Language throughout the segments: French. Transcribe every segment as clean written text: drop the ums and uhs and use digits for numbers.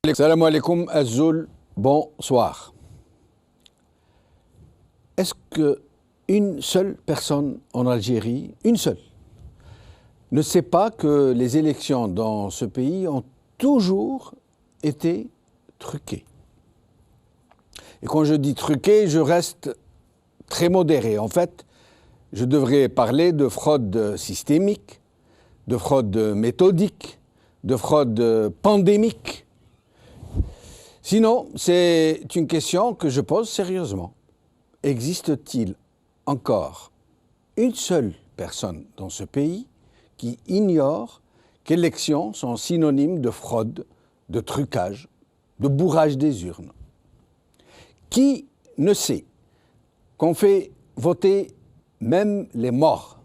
Salam alaikum Azul, bonsoir. Est-ce qu'une seule personne en Algérie, une seule, ne sait pas que les élections dans ce pays ont toujours été truquées? Et quand je dis truquées, je reste très modéré. En fait, je devrais parler de fraude systémique, de fraude méthodique, de fraude pandémique. Sinon, c'est une question que je pose sérieusement. Existe-t-il encore une seule personne dans ce pays qui ignore qu'élections sont synonymes de fraude, de trucage, de bourrage des urnes? Qui ne sait qu'on fait voter même les morts,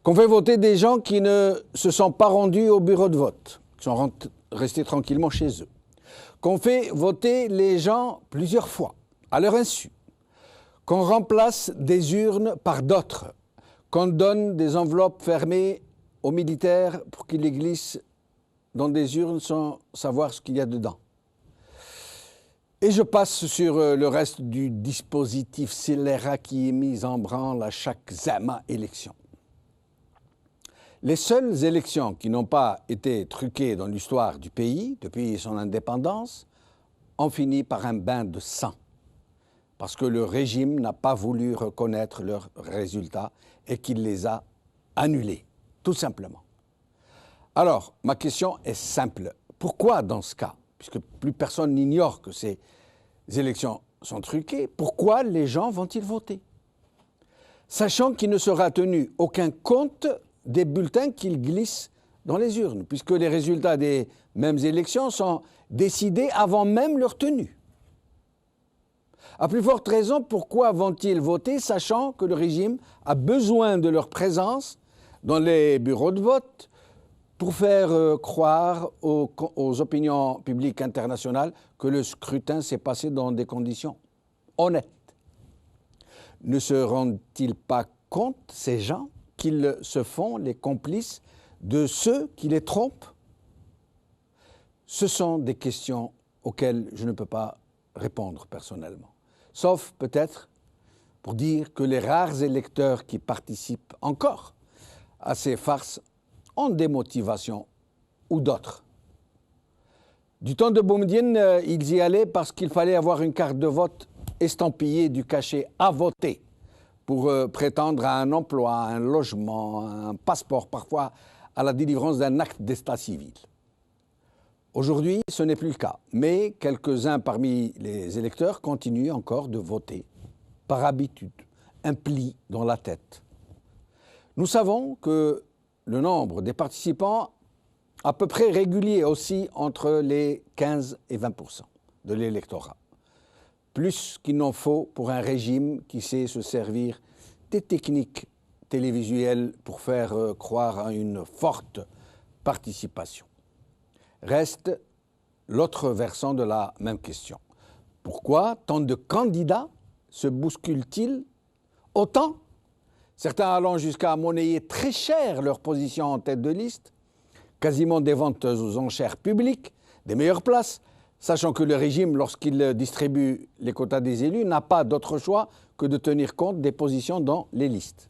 qu'on fait voter des gens qui ne se sont pas rendus au bureau de vote, qui sont restés tranquillement chez eux, qu'on fait voter les gens plusieurs fois, à leur insu, qu'on remplace des urnes par d'autres, qu'on donne des enveloppes fermées aux militaires pour qu'ils les glissent dans des urnes sans savoir ce qu'il y a dedans. Et je passe sur le reste du dispositif scélérat qui est mis en branle à chaque zama élection. Les seules élections qui n'ont pas été truquées dans l'histoire du pays depuis son indépendance ont fini par un bain de sang, parce que le régime n'a pas voulu reconnaître leurs résultats et qu'il les a annulés, tout simplement. Alors, ma question est simple. Pourquoi dans ce cas, puisque plus personne n'ignore que ces élections sont truquées, pourquoi les gens vont-ils voter, sachant qu'il ne sera tenu aucun compte des bulletins qu'ils glissent dans les urnes, puisque les résultats des mêmes élections sont décidés avant même leur tenue? À plus forte raison, pourquoi vont-ils voter, sachant que le régime a besoin de leur présence dans les bureaux de vote pour faire croire aux opinions publiques internationales que le scrutin s'est passé dans des conditions honnêtes? Ne se rendent-ils pas compte, ces gens, qu'ils se font les complices de ceux qui les trompent? Ce sont des questions auxquelles je ne peux pas répondre personnellement, sauf peut-être pour dire que les rares électeurs qui participent encore à ces farces ont des motivations ou d'autres. Du temps de Boumedienne, ils y allaient parce qu'il fallait avoir une carte de vote estampillée du cachet « à voter » pour prétendre à un emploi, à un logement, à un passeport, parfois à la délivrance d'un acte d'état civil. Aujourd'hui, ce n'est plus le cas, mais quelques-uns parmi les électeurs continuent encore de voter par habitude, un pli dans la tête. Nous savons que le nombre des participants à peu près régulier aussi entre les 15 et 20% de l'électorat. Plus qu'il n'en faut pour un régime qui sait se servir des techniques télévisuelles pour faire croire à une forte participation. Reste l'autre versant de la même question. Pourquoi tant de candidats se bousculent-ils autant, certains allant jusqu'à monnayer très cher leur position en tête de liste, quasiment des ventes aux enchères publiques, des meilleures places, sachant que le régime, lorsqu'il distribue les quotas des élus, n'a pas d'autre choix que de tenir compte des positions dans les listes.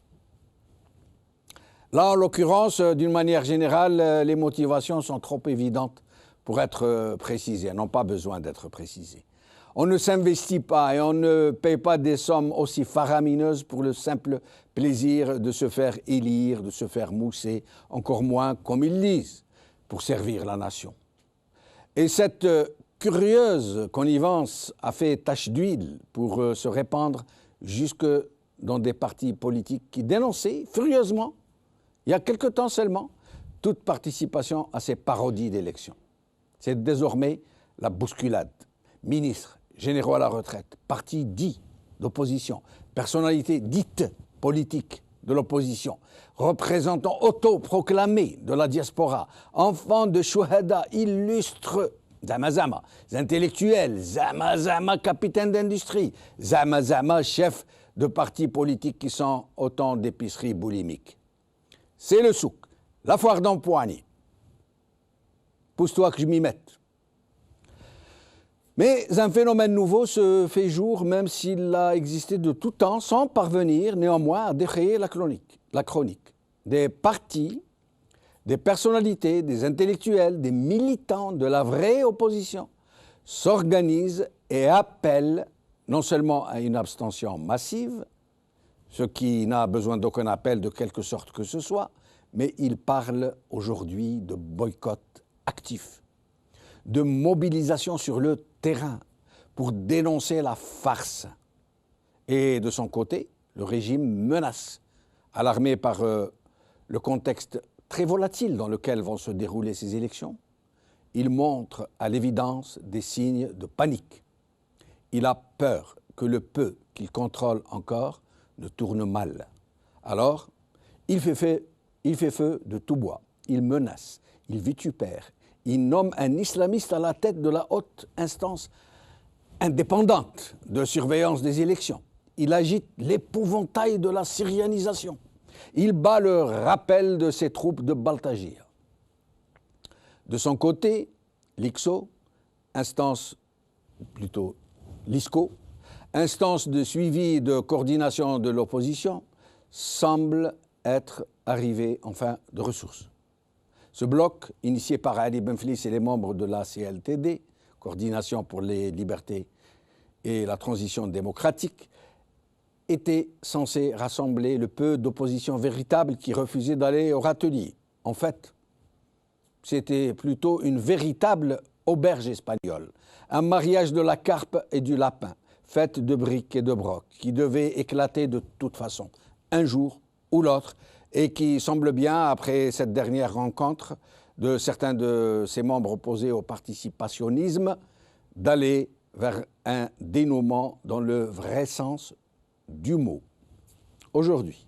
Là, en l'occurrence, d'une manière générale, les motivations sont trop évidentes pour être précisées, elles n'ont pas besoin d'être précisées. On ne s'investit pas et on ne paye pas des sommes aussi faramineuses pour le simple plaisir de se faire élire, de se faire mousser, encore moins, comme ils disent, pour servir la nation. Et cette curieuse connivence a fait tache d'huile pour se répandre jusque dans des partis politiques qui dénonçaient furieusement, il y a quelque temps seulement, toute participation à ces parodies d'élections. C'est désormais la bousculade. Ministres, généraux à la retraite, partis dits d'opposition, personnalités dites politiques de l'opposition, représentants autoproclamés de la diaspora, enfants de chouhada illustres, Zama, intellectuels, Zama, capitaines d'industrie, Zama, chefs de partis politiques qui sont autant d'épiceries boulimiques. C'est le souk, la foire d'empoigne. Pousse-toi que je m'y mette. Mais un phénomène nouveau se fait jour, même s'il a existé de tout temps, sans parvenir néanmoins à dérayer la chronique. Des partis, des personnalités, des intellectuels, des militants de la vraie opposition s'organisent et appellent non seulement à une abstention massive, ce qui n'a besoin d'aucun appel de quelque sorte que ce soit, mais ils parlent aujourd'hui de boycott actif, de mobilisation sur le terrain pour dénoncer la farce. Et de son côté, le régime menace, alarmé par le contexte très volatile dans lequel vont se dérouler ces élections. Il montre à l'évidence des signes de panique. Il a peur que le peu qu'il contrôle encore ne tourne mal. Alors, il fait feu de tout bois, il menace, il vitupère, il nomme un islamiste à la tête de la haute instance indépendante de surveillance des élections. Il agite l'épouvantail de la syrianisation. Il bat le rappel de ses troupes de Baltagir. De son côté, l'ICSO, l'ISCO, instance de suivi et de coordination de l'opposition, semble être arrivé en fin de ressources. Ce bloc, initié par Ali Benflis et les membres de la CLTD, Coordination pour les libertés et la transition démocratique, était censé rassembler le peu d'opposition véritable qui refusait d'aller au râtelier. En fait, c'était plutôt une véritable auberge espagnole, un mariage de la carpe et du lapin, faite de briques et de brocs, qui devait éclater de toute façon, un jour ou l'autre, et qui semble bien, après cette dernière rencontre de certains de ses membres opposés au participationnisme, d'aller vers un dénouement dans le vrai sens du mot. Aujourd'hui.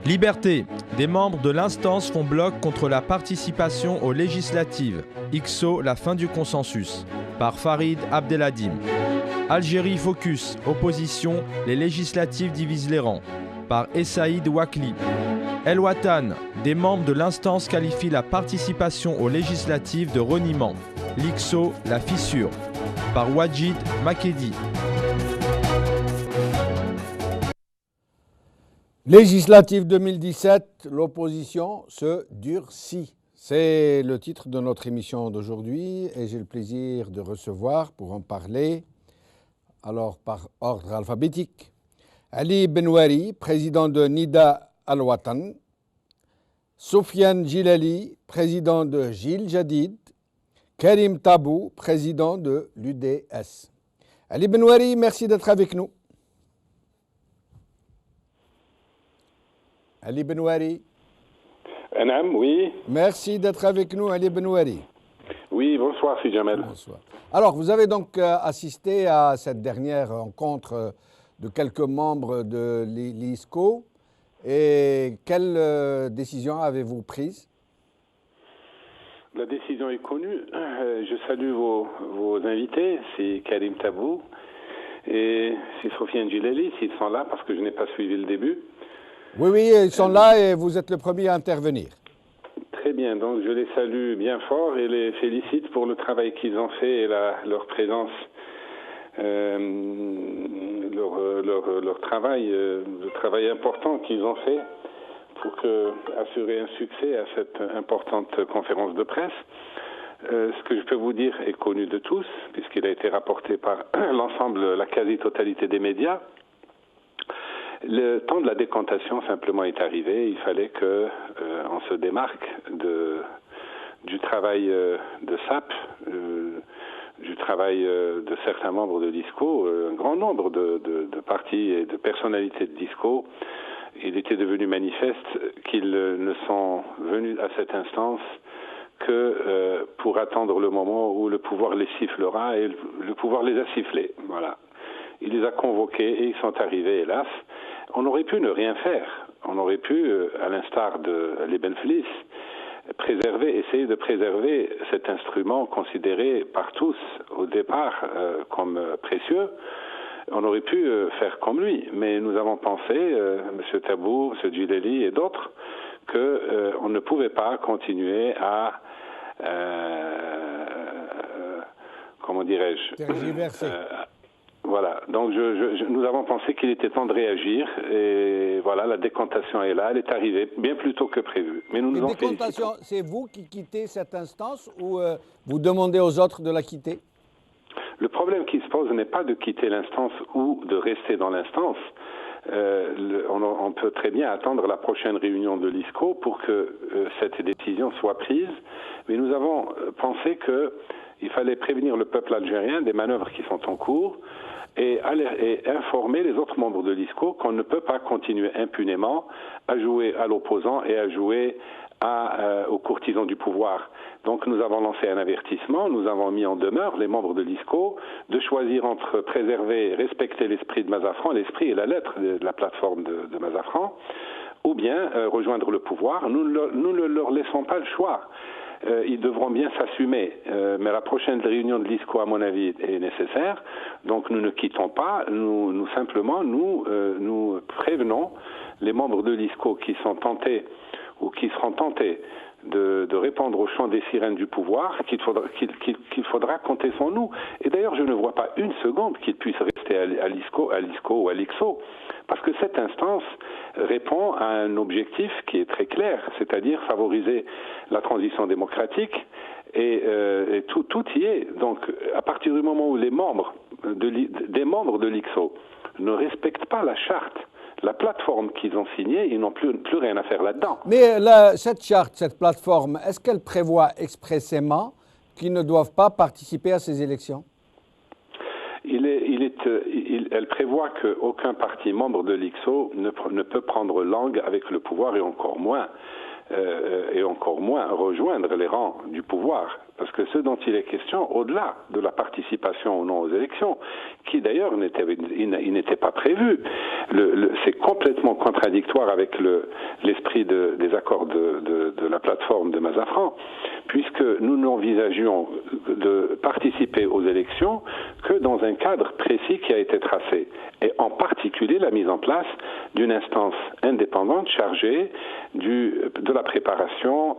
Liberté. Des membres de l'instance font bloc contre la participation aux législatives. ICSO, la fin du consensus. Par Farid Abdeladim. Algérie Focus. Opposition, les législatives divisent les rangs. Par Essaïd Ouakli. El Watan. Des membres de l'instance qualifient la participation aux législatives de reniement. L'ICSO, la fissure. Par Wajid Makedi. Législative 2017, l'opposition se durcit. C'est le titre de notre émission d'aujourd'hui et j'ai le plaisir de recevoir pour en parler, alors par ordre alphabétique, Ali Benouari, président de Nida Al-Watan, Soufiane Djilali, président de Jil Jadid, Karim Tabou, président de l'UDS. Ali Benouari, merci d'être avec nous. Ali Benouari. Anam, oui. Merci d'être avec nous, Ali Benouari. Oui, bonsoir, c'est Jamel. Bonsoir. Alors, vous avez donc assisté à cette dernière rencontre de quelques membres de l'ISCO. Et quelle décision avez-vous prise? La décision est connue. Je salue vos invités. C'est Karim Tabou et c'est Soufiane Djilali, s'ils sont là, parce que je n'ai pas suivi le début. Oui, ils sont là et vous êtes le premier à intervenir. Très bien, donc je les salue bien fort et les félicite pour le travail qu'ils ont fait et leur présence, leur travail, le travail important qu'ils ont fait pour assurer un succès à cette importante conférence de presse. Ce que je peux vous dire est connu de tous, puisqu'il a été rapporté par l'ensemble, la quasi-totalité des médias. Le temps de la décantation simplement est arrivé. Il fallait qu'on se démarque du travail de SAP, du travail de certains membres de l'ISCO, un grand nombre de partis et de personnalités de l'ISCO. Il était devenu manifeste qu'ils ne sont venus à cette instance que pour attendre le moment où le pouvoir les sifflera, et le pouvoir les a sifflés. Voilà. Il les a convoqués et ils sont arrivés, hélas. On aurait pu ne rien faire. On aurait pu, à l'instar de Ali Benflis, essayer de préserver cet instrument considéré par tous au départ comme précieux. On aurait pu faire comme lui, mais nous avons pensé, M. Tabou, M. Djilali et d'autres, qu'on ne pouvait pas continuer à comment dirais-je, tergiversé. Voilà, donc nous avons pensé qu'il était temps de réagir et voilà, la décantation est là, elle est arrivée bien plus tôt que prévu. Mais nous nous en félicitons. C'est vous qui quittez cette instance ou vous demandez aux autres de la quitter? Le problème qui se pose n'est pas de quitter l'instance ou de rester dans l'instance. On peut très bien attendre la prochaine réunion de l'ISCO pour que cette décision soit prise, mais nous avons pensé qu'il fallait prévenir le peuple algérien des manœuvres qui sont en cours et informer les autres membres de l'ISCO qu'on ne peut pas continuer impunément à jouer à l'opposant et à jouer aux courtisans du pouvoir. Donc nous avons lancé un avertissement, nous avons mis en demeure les membres de l'ISCO de choisir entre préserver et respecter l'esprit de Mazafran, l'esprit et la lettre de la plateforme de Mazafran, ou bien rejoindre le pouvoir. Nous ne leur laissons pas le choix. Ils devront bien s'assumer, mais la prochaine réunion de l'ISCO, à mon avis, est nécessaire. Donc nous ne quittons pas, nous prévenons les membres de l'ISCO qui sont tentés ou qui seront tentés de répondre au chant des sirènes du pouvoir, qu'il faudra compter sans nous. Et d'ailleurs, je ne vois pas une seconde qu'ils puissent rester à l'ISCO ou à l'IXO, parce que cette instance répond à un objectif qui est très clair, c'est-à-dire favoriser la transition démocratique, et tout y est. Donc, à partir du moment où des membres de l'IXO ne respectent pas la charte, la plateforme qu'ils ont signée, ils n'ont plus rien à faire là-dedans. Mais cette charte, cette plateforme, est-ce qu'elle prévoit expressément qu'ils ne doivent pas participer à ces élections? Elle prévoit qu'aucun parti membre de l'IXO ne peut prendre langue avec le pouvoir et encore moins rejoindre les rangs du pouvoir. Parce que ce dont il est question, au-delà de la participation ou non aux élections, qui d'ailleurs n'était pas prévu, c'est complètement contradictoire avec l'esprit des accords de la plateforme de Mazafran, puisque nous n'envisagions de participer aux élections que dans un cadre précis qui a été tracé, et en particulier la mise en place d'une instance indépendante chargée de la préparation,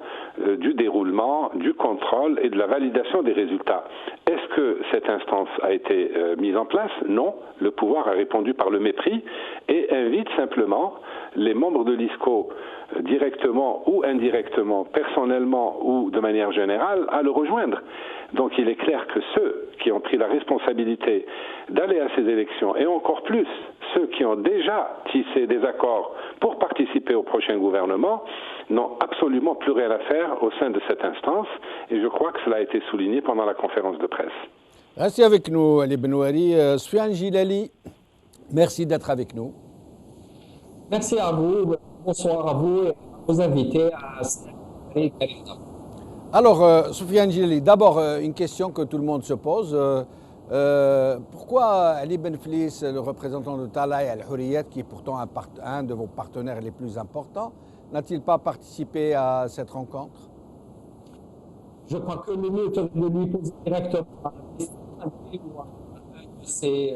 du déroulement, du contrôle et de la validation des résultats. Est-ce que cette instance a été mise en place? Non. Le pouvoir a répondu par le mépris et invite simplement les membres de l'ISCO directement ou indirectement, personnellement ou de manière générale, à le rejoindre. Donc il est clair que ceux qui ont pris la responsabilité d'aller à ces élections, et encore plus ceux qui ont déjà tissé des accords pour participer au prochain gouvernement, n'ont absolument plus rien à faire au sein de cette instance, et je crois que cela a été souligné pendant la conférence de presse. Restez avec nous, Ali Benouari. Soufiane Jilali, merci d'être avec nous. Merci à vous. Bonsoir à vous et à vos invités. Alors, Soufiane Jilali, d'abord, une question que tout le monde se pose. Pourquoi Ali Benflis, le représentant de Talay Al-Hurriyat, qui est pourtant un de vos partenaires les plus importants, n'a-t-il pas participé à cette rencontre? Je crois que le mieux est de lui poser directement la question. C'est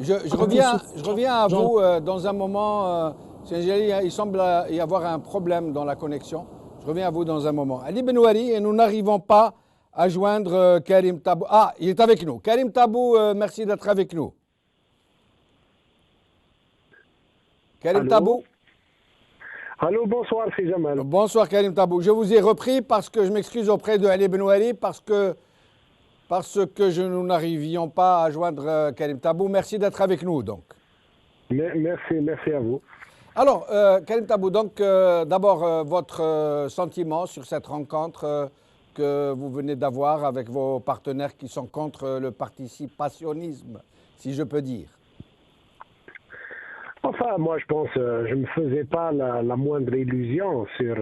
je reviens à vous dans un moment. Il semble y avoir un problème dans la connexion. Je reviens à vous dans un moment. Ali Benouari, et nous n'arrivons pas à joindre Karim Tabou. Ah, il est avec nous. Karim Tabou, merci d'être avec nous. Karim Tabou. Allô, bonsoir, c'est Jamal. Bonsoir, Karim Tabou. Je vous ai repris parce que je m'excuse auprès de Ali Benouari parce que nous n'arrivions pas à joindre Karim Tabou. Merci d'être avec nous, donc. Merci à vous. Alors, Karim Tabou, donc, d'abord, votre sentiment sur cette rencontre que vous venez d'avoir avec vos partenaires qui sont contre le participationnisme, si je peux dire. Enfin, moi, je pense, je ne me faisais pas la moindre illusion sur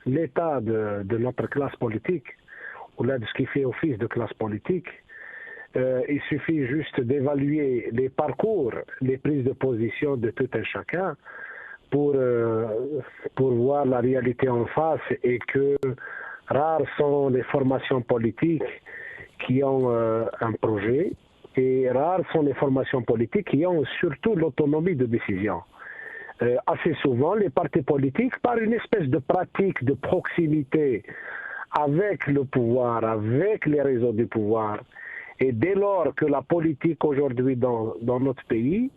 l'état de notre classe politique, ou là de ce qui fait office de classe politique. Il suffit juste d'évaluer les parcours, les prises de position de tout un chacun pour voir la réalité en face, et que rares sont les formations politiques qui ont un projet, et rares sont les formations politiques qui ont surtout l'autonomie de décision. assez souvent, les partis politiques, par une espèce de pratique de proximité avec le pouvoir, avec les réseaux du pouvoir, et dès lors que la politique aujourd'hui dans notre pays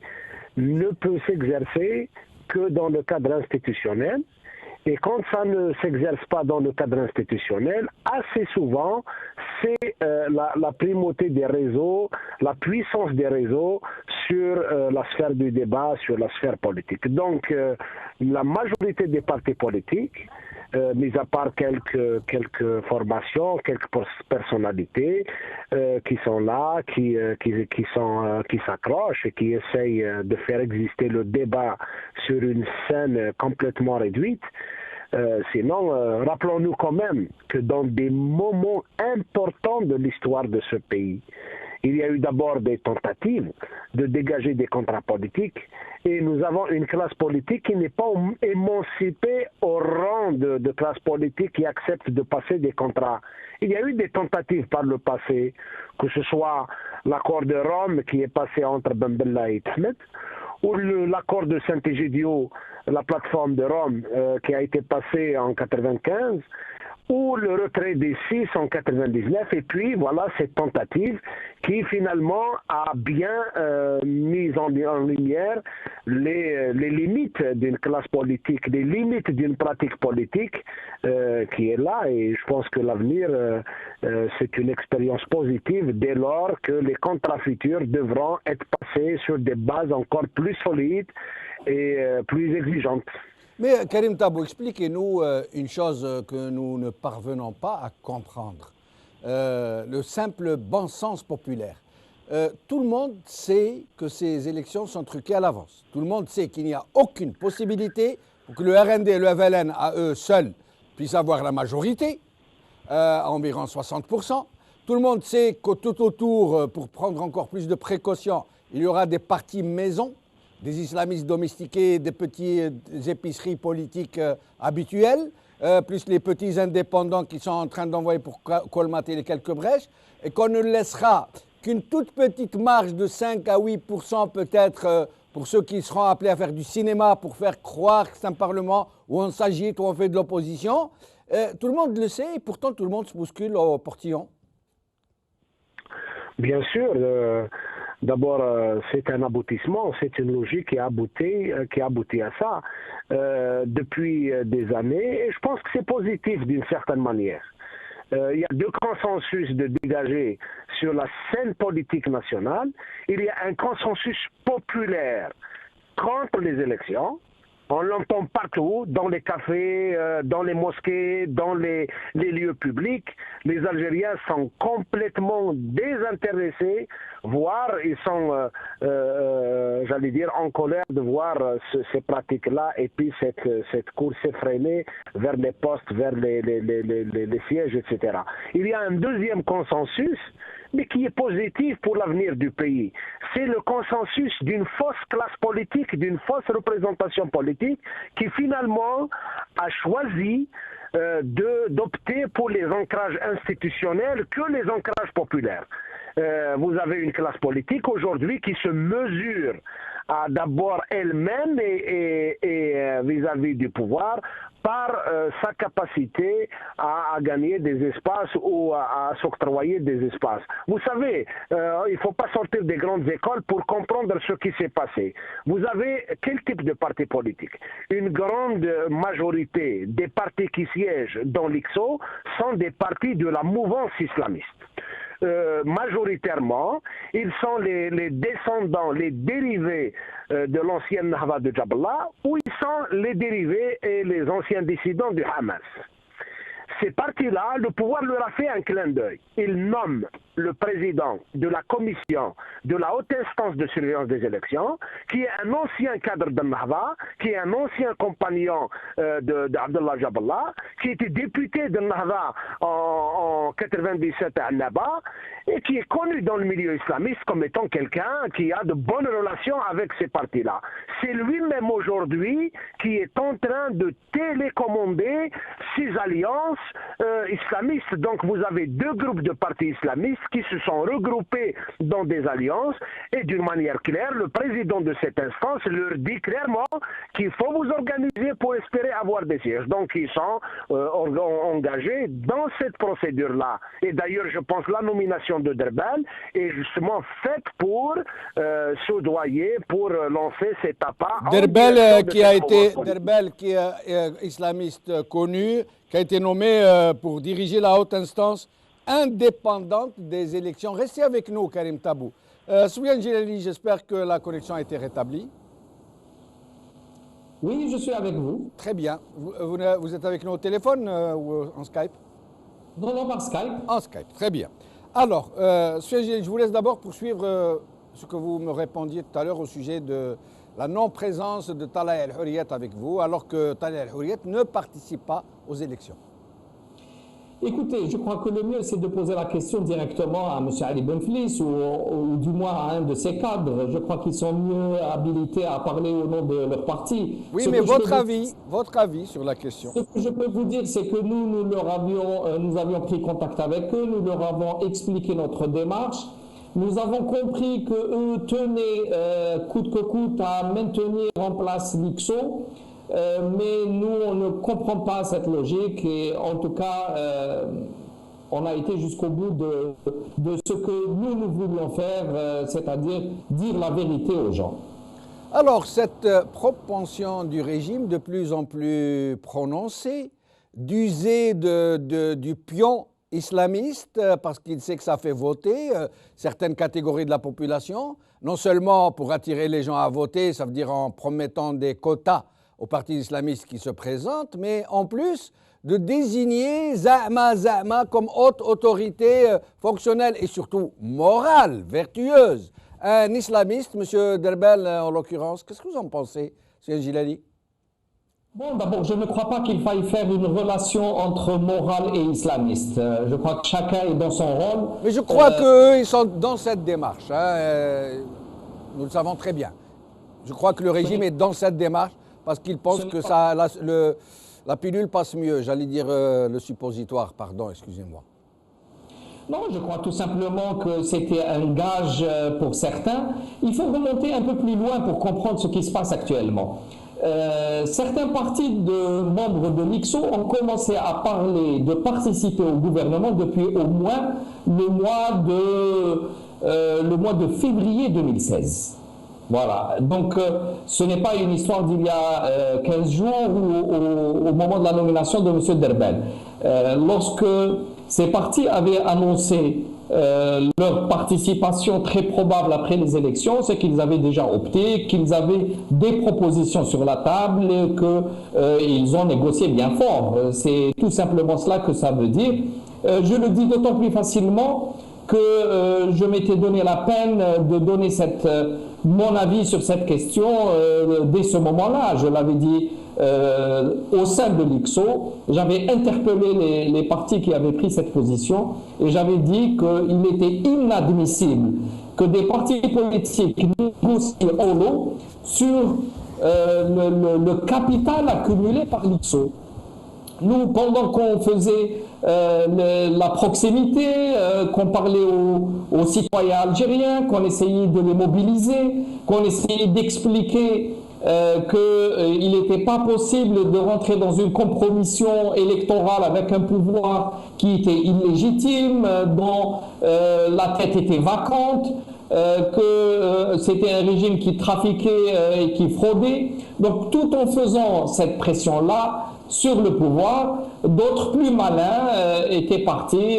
ne peut s'exercer que dans le cadre institutionnel, et quand ça ne s'exerce pas dans le cadre institutionnel, assez souvent, c'est la primauté des réseaux, la puissance des réseaux sur la sphère du débat, sur la sphère politique. Donc, la majorité des partis politiques, mis à part quelques formations, quelques personnalités qui sont là, qui s'accrochent et qui essayent de faire exister le débat sur une scène complètement réduite. Sinon, rappelons-nous quand même que dans des moments importants de l'histoire de ce pays, il y a eu d'abord des tentatives de dégager des contrats politiques et nous avons une classe politique qui n'est pas émancipée au rang de classe politique qui accepte de passer des contrats. Il y a eu des tentatives par le passé, que ce soit l'accord de Rome qui est passé entre Ben Bella et Ahmed, ou l'accord de Saint-Égidio, la plateforme de Rome qui a été passé en 1995, ou le retrait des 6 en 99, et puis voilà cette tentative qui finalement a bien mis en lumière les limites d'une classe politique, les limites d'une pratique politique qui est là, et je pense que l'avenir c'est une expérience positive dès lors que les contrats futurs devront être passés sur des bases encore plus solides et plus exigeantes. Mais Karim Tabou, expliquez-nous une chose que nous ne parvenons pas à comprendre. Le simple bon sens populaire. Tout le monde sait que ces élections sont truquées à l'avance. Tout le monde sait qu'il n'y a aucune possibilité pour que le RND et le FLN, à eux seuls, puissent avoir la majorité, à environ 60%. Tout le monde sait que tout autour, pour prendre encore plus de précautions, il y aura des partis maisons, des islamistes domestiqués, des petites épiceries politiques habituelles, plus les petits indépendants qui sont en train d'envoyer pour colmater les quelques brèches, et qu'on ne laissera qu'une toute petite marge de 5 à 8% peut-être pour ceux qui seront appelés à faire du cinéma, pour faire croire que c'est un parlement où on s'agite, où on fait de l'opposition. Tout le monde le sait, et pourtant tout le monde se bouscule au portillon. Bien sûr. D'abord, c'est un aboutissement, c'est une logique qui a abouti à ça depuis des années. Et je pense que c'est positif d'une certaine manière. Il y a deux consensus de dégager sur la scène politique nationale. Il y a un consensus populaire contre les élections. On l'entend partout, dans les cafés, dans les mosquées, dans les lieux publics. Les Algériens sont complètement désintéressés, voire ils sont, j'allais dire, en colère de voir ces pratiques-là et puis cette course effrénée vers les postes, vers les sièges, etc. Il y a un deuxième consensus, mais qui est positif pour l'avenir du pays. C'est le consensus d'une fausse classe politique, d'une fausse représentation politique, qui finalement a choisi d'opter pour les ancrages institutionnels que les ancrages populaires. Vous avez une classe politique aujourd'hui qui se mesure d'abord elle-même et vis-à-vis du pouvoir par sa capacité à gagner des espaces ou à s'octroyer des espaces. Vous savez, il ne faut pas sortir des grandes écoles pour comprendre ce qui s'est passé. Vous avez quel type de parti politique? Une grande majorité des partis qui siègent dans l'IXO sont des partis de la mouvance islamiste. Majoritairement, ils sont les descendants, les dérivés de l'ancienne Nahda de Jabla, ou ils sont les dérivés et les anciens dissidents du Hamas. Ces partis-là, le pouvoir leur a fait un clin d'œil. Ils nomment le président de la commission de la haute instance de surveillance des élections, qui est un ancien cadre de Nahda, qui est un ancien compagnon d'Abdullah Jabla, qui était député de Nahda en 97 à Annaba, et qui est connu dans le milieu islamiste comme étant quelqu'un qui a de bonnes relations avec ces partis-là. C'est lui-même aujourd'hui qui est en train de télécommander ses alliances islamistes. Donc vous avez deux groupes de partis islamistes qui se sont regroupés dans des alliances et d'une manière claire, le président de cette instance leur dit clairement qu'il faut vous organiser pour espérer avoir des sièges. Donc ils sont engagés dans cette procédure-là. Et d'ailleurs, je pense que la nomination de Derbel est justement faite pour soudoyer, pour lancer cet appât. Derbel qui est islamiste connu, qui a été nommé pour diriger la haute instance indépendante des élections. Restez avec nous, Karim Tabou. Soufiane Djellali, j'espère que la connexion a été rétablie. Oui, je suis avec vous. Très bien. Vous êtes avec nous au téléphone ou en Skype? Non, par Skype. En Skype, très bien. Alors, Soufiane Djellali, je vous laisse d'abord poursuivre ce que vous me répondiez tout à l'heure au sujet de la non-présence de Talal El-Houriyat avec vous, alors que Talal El-Houriyat ne participe pas aux élections. Écoutez, je crois que le mieux, c'est de poser la question directement à M. Ali Benflis ou du moins à un de ses cadres. Je crois qu'ils sont mieux habilités à parler au nom de leur parti. Oui, mais votre avis sur la question. Ce que je peux vous dire, c'est que nous avions pris contact avec eux, nous leur avons expliqué notre démarche. Nous avons compris qu'eux tenaient coûte que coûte à maintenir en place l'IXO. Mais nous, on ne comprend pas cette logique et en tout cas, on a été jusqu'au bout de ce que nous voulions faire, c'est-à-dire dire la vérité aux gens. Alors, cette propension du régime de plus en plus prononcée d'user du pion islamiste parce qu'il sait que ça fait voter certaines catégories de la population, non seulement pour attirer les gens à voter, ça veut dire en promettant des quotas aux partis islamistes qui se présentent, mais en plus de désigner Za'ma comme haute autorité fonctionnelle et surtout morale, vertueuse. Un islamiste, M. Derbel en l'occurrence, qu'est-ce que vous en pensez, M. Djellali? Bon, d'abord, je ne crois pas qu'il faille faire une relation entre morale et islamiste. Je crois que chacun est dans son rôle. Mais je crois qu'eux, ils sont dans cette démarche. Nous le savons très bien. Je crois que le régime est dans cette démarche parce qu'il pense que la pilule passe mieux. J'allais dire le suppositoire, pardon, excusez-moi. Non, je crois tout simplement que c'était un gage pour certains. Il faut remonter un peu plus loin pour comprendre ce qui se passe actuellement. Certains partis de membres de l'IXO ont commencé à parler de participer au gouvernement depuis au moins le mois de février 2016. Voilà, donc ce n'est pas une histoire d'il y a 15 jours ou au moment de la nomination de M. Derbel. Lorsque ces partis avaient annoncé leur participation très probable après les élections, c'est qu'ils avaient déjà opté, qu'ils avaient des propositions sur la table et qu'ils ont négocié bien fort. C'est tout simplement cela que ça veut dire. Je le dis d'autant plus facilement que je m'étais donné la peine de donner mon avis sur cette question dès ce moment-là. Je l'avais dit au sein de l'IXO, j'avais interpellé les partis qui avaient pris cette position et j'avais dit qu'il était inadmissible que des partis politiques négocient en lot sur le capital accumulé par l'IXO. Nous, pendant qu'on faisait la proximité, qu'on parlait aux citoyens algériens, qu'on essayait de les mobiliser, qu'on essayait d'expliquer qu'il n'était pas possible de rentrer dans une compromission électorale avec un pouvoir qui était illégitime, dont la tête était vacante, que c'était un régime qui trafiquait et qui fraudait. Donc tout en faisant cette pression-là sur le pouvoir, d'autres plus malins étaient partis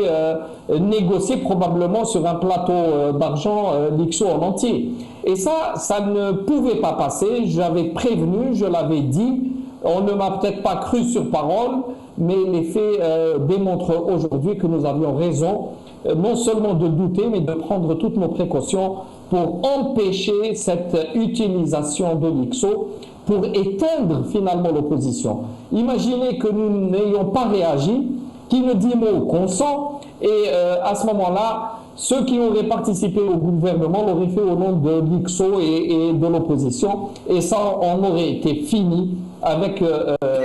négocier probablement sur un plateau d'argent l'IXO en entier. Et ça ne pouvait pas passer. J'avais prévenu, je l'avais dit. On ne m'a peut-être pas cru sur parole, mais les faits démontrent aujourd'hui que nous avions raison, non seulement de douter, mais de prendre toutes nos précautions pour empêcher cette utilisation de l'IXO pour éteindre finalement l'opposition. Imaginez que nous n'ayons pas réagi, qui ne dit mot consent, et à ce moment-là, ceux qui auraient participé au gouvernement l'auraient fait au nom de l'IXO et de l'opposition, et ça, on aurait été fini avec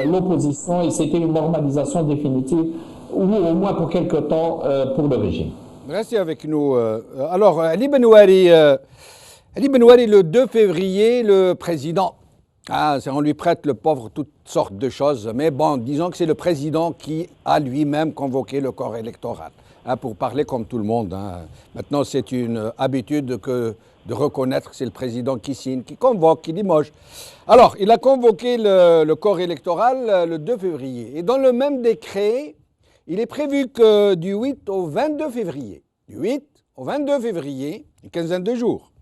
l'opposition, et c'était une normalisation définitive ou au moins pour quelque temps pour le régime. Restez avec nous. Alors, Ali Benouari, le 2 février, le président, on lui prête le pauvre toutes sortes de choses, mais bon, disons que c'est le président qui a lui-même convoqué le corps électoral, pour parler comme tout le monde. Maintenant, c'est une habitude de reconnaître que c'est le président qui signe, qui convoque, qui limoge. Alors, il a convoqué le corps électoral le 2 février. Et dans le même décret, il est prévu que du 8 au 22 février, une quinzaine de jours,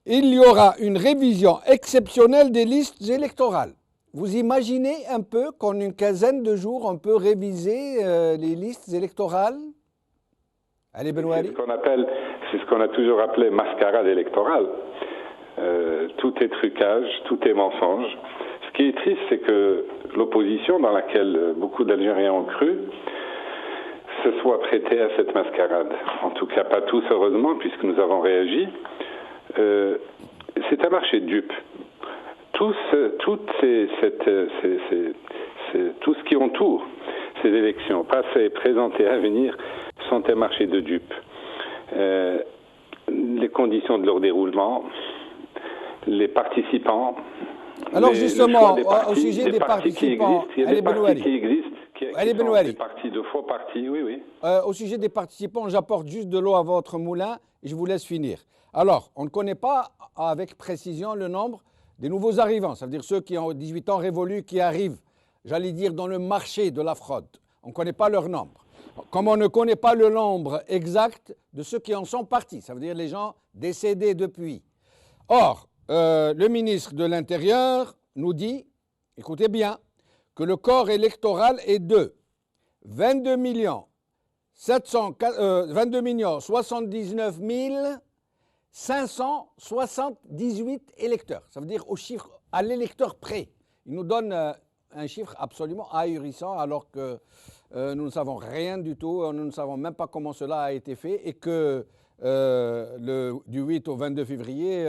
il y aura une révision exceptionnelle des listes électorales. Vous imaginez un peu qu'en une quinzaine de jours, on peut réviser les listes électorales? Allez, Benouari. C'est ce qu'on a toujours appelé mascarade électorale. Tout est trucage, tout est mensonge. Ce qui est triste, c'est que l'opposition, dans laquelle beaucoup d'Algériens ont cru, se soit prêtée à cette mascarade. En tout cas, pas tous, heureusement, puisque nous avons réagi. C'est un marché de dupes. Tout ce qui entoure ces élections, passées, présentées, à venir, sont un marché de dupes. Les conditions de leur déroulement, les participants. Alors justement, au sujet des participants, il y a des partis qui existent, qui sont des partis de faux partis, oui. Au sujet des participants, j'apporte juste de l'eau à votre moulin et je vous laisse finir. Alors, on ne connaît pas avec précision le nombre des nouveaux arrivants, ça veut dire ceux qui ont 18 ans révolus, qui arrivent, j'allais dire, dans le marché de la fraude. On ne connaît pas leur nombre. Comme on ne connaît pas le nombre exact de ceux qui en sont partis, ça veut dire les gens décédés depuis. Or, le ministre de l'Intérieur nous dit, écoutez bien, que le corps électoral est de 22 79 578 électeurs. Ça veut dire au chiffre, à l'électeur près. Il nous donne un chiffre absolument ahurissant alors que nous ne savons rien du tout, nous ne savons même pas comment cela a été fait et que du 8 au 22 février,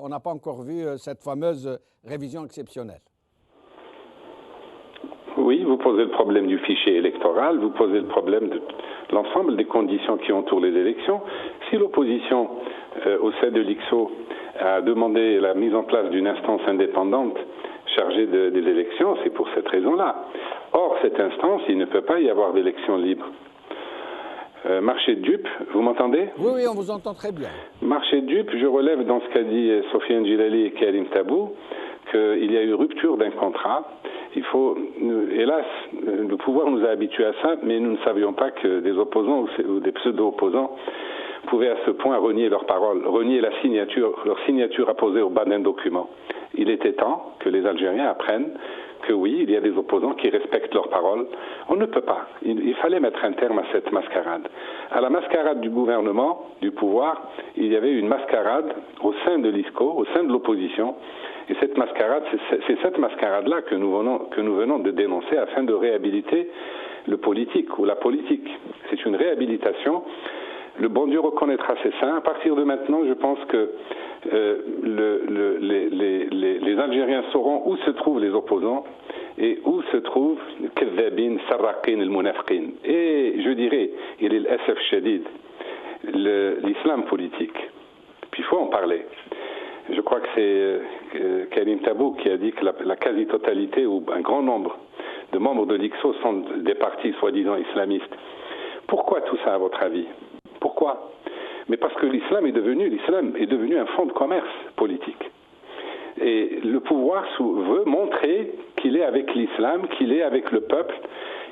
on n'a pas encore vu cette fameuse révision exceptionnelle. Oui, vous posez le problème du fichier électoral, vous posez le problème de l'ensemble des conditions qui entourent les élections. Si l'opposition, au sein de l'IXO, a demandé la mise en place d'une instance indépendante chargée des élections, c'est pour cette raison-là. Or, cette instance, il ne peut pas y avoir d'élections libres. Marché de dupes, vous m'entendez? Oui, on vous entend très bien. Marché de dupes, je relève dans ce qu'a dit Sofiane Djilali et Karim Tabou qu'il y a eu rupture d'un contrat. Hélas, le pouvoir nous a habitués à ça, mais nous ne savions pas que des opposants ou des pseudo-opposants pouvaient à ce point renier leurs paroles, renier leur signature apposée au bas d'un document. Il était temps que les Algériens apprennent que oui, il y a des opposants qui respectent leurs paroles. On ne peut pas. Il fallait mettre un terme à cette mascarade. À la mascarade du gouvernement, du pouvoir, il y avait une mascarade au sein de l'ISCO, au sein de l'opposition. Et cette mascarade, c'est cette mascarade-là que nous venons de dénoncer afin de réhabiliter le politique ou la politique. C'est une réhabilitation. Le bon Dieu reconnaîtra ses saints. À partir de maintenant, je pense que les Algériens sauront où se trouvent les opposants et où se trouvent Kedhabin, Sarraqin, el Munafqin. Et je dirais, il est l'Asaf Shadid, l'islam politique. Puis il faut en parler. Je crois que c'est Karim Tabou qui a dit que la quasi-totalité ou un grand nombre de membres de l'IXO sont des partis soi-disant islamistes. Pourquoi tout ça, à votre avis? Pourquoi? Mais parce que l'islam est devenu un fonds de commerce politique. Et le pouvoir veut montrer qu'il est avec l'islam, qu'il est avec le peuple.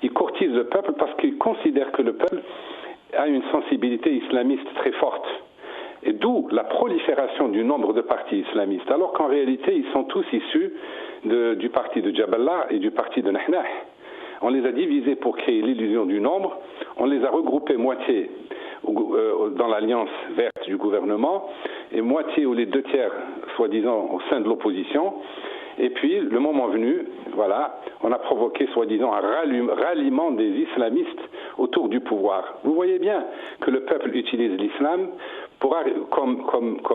Il courtise le peuple parce qu'il considère que le peuple a une sensibilité islamiste très forte. Et d'où la prolifération du nombre de partis islamistes, alors qu'en réalité, ils sont tous issus du parti de Jaballah et du parti de Nahnah. On les a divisés pour créer l'illusion du nombre, on les a regroupés moitié dans l'alliance verte du gouvernement et moitié ou les 2/3, soi-disant, au sein de l'opposition. Et puis, le moment venu, voilà, on a provoqué, soi-disant, un ralliement des islamistes autour du pouvoir. Vous voyez bien que le peuple utilise l'islam comme